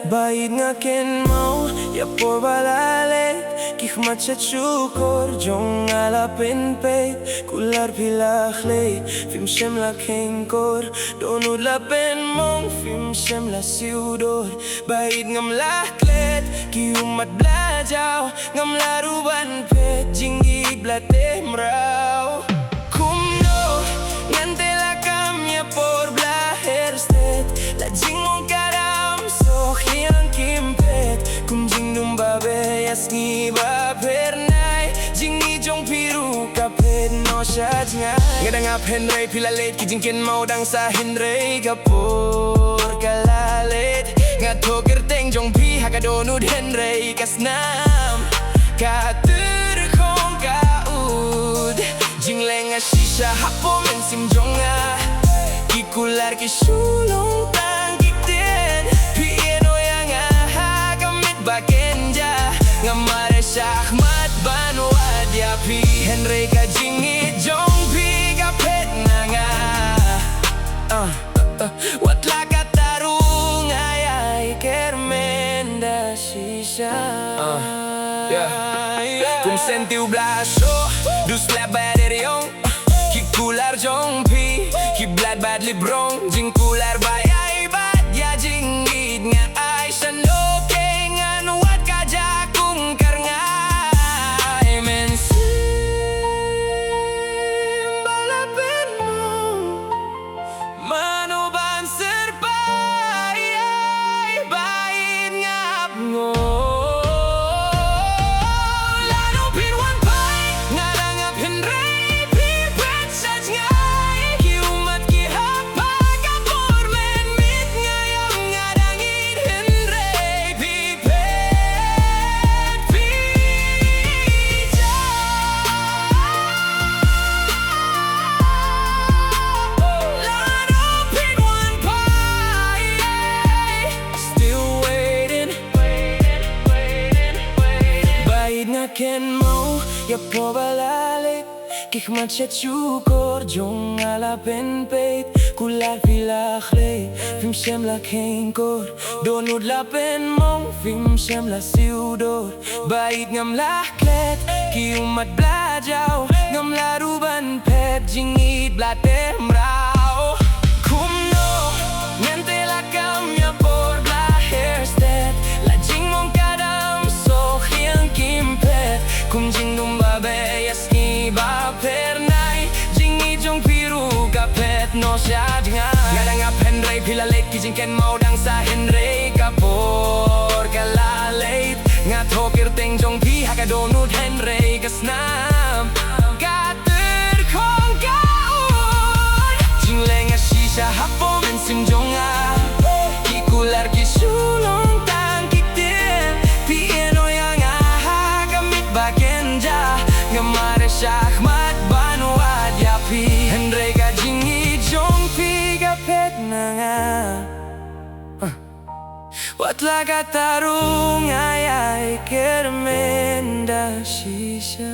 Bayid nga ken mo, ya por balalet Kihmat sa chukor, jong alapin peit Kular pilakle, film shem la kengkor Donud la pen mong, film shem la siudor Bayid ngam laklet, kiumat blajaw Ngam laruban pet, jingig blate mrao Kumno, ngante la kamya por blaherstet La jing mong karam, so hiyang kimpet Kum jing nung babeyas ngi ba pernay Jing ni jong piru kapet no siya ngay Ngadang ap henry pilalet ki jing ken mau dang sa henry kapor kalalet Nga toker teng jong pi hakadonud henry kasnam Katur kong kaud Jing lenga shisha hapo men sim jonga Kikular ki sulong tangkiten Pieno yang ahagamit bakenja Ngamare syahmat banu adyapi Henry ka jingit jong pi kapet nga Watla ka tarung ayay kermenda shisha Kum sentiu blasho Dus labaderiong Kikular jong pi Kiblat bad librong Jing kular bayay bad Ya jingit nga ay sanoke Nga nuwat kajakung karngay Mensim balapin mo Manuban serpay Bayid ngap ngo Lano pinwan pay Ngarangap henry Pipet sa jngay Kiumat kihapag Apor men mit ngayam ngarangit henry Pipet pija Lano pinwan pay Still waiting Bayid nga ken mo Ya po balalik Kikmat siya chukor Jong alapin peit Kular pilakle Film shem la kengkor Donud la pen mong Film shem la siudor Bayid ngam laklet Kiumat blajaw Ngam laruban pet Jingit blate mrao Kumno Ngante la kamya por bla hairstep La jing mong kadam So hiyang kimpet Kum jing nung babeyas ngi ba pernay Jingi jong piru kapet no siya nga Ngadang ap henry pilalet ki jing ken mau dang sa henry kapor kalalet Nga tokir teng jong pi hakadonud henry kasnam Kater kong kaun Jing lenga shisha hapo men sim jonga Kikular ki sulong tangkitin Pieno yang ahagamit bakenja Ngamare syahmat banu adyapi Henry ka jingi jong pi kapet nga Watla ka tarung ayay kermenda shisha